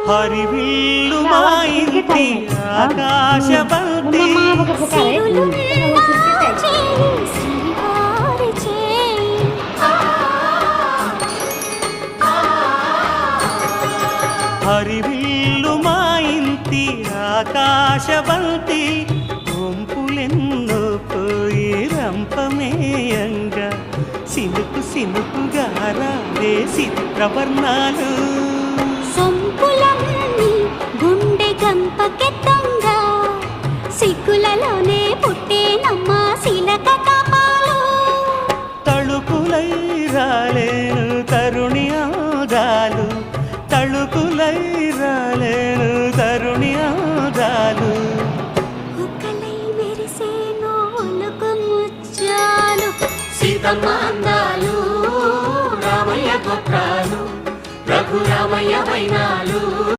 హరివిల్లు మా ఇంటి ఆకాశబంతి హరివిల్లు మా ఇంటి ఆకాశబంతి గుంపులెన్నో పోయి రంపమేయంగా సినుకు సినుకుగా రాదే చిత్రవర్ణాలు సొంపులన్నీ గుండె గంపకెత్తంగా సిగ్గులలోనే పుట్టేనమ్మ శిలక కాపాలు తళుకులై రాలేను తరుణి ఆగాలు తళుకులై రాలేను తరుణి ఆగాలు ఒక్కలై మెరిసేనో ఒలుకు ముచ్చాలు సీతమ్మ అందాలు రామయ్య గొప్రాలు రఘురామయ్య వైనాలు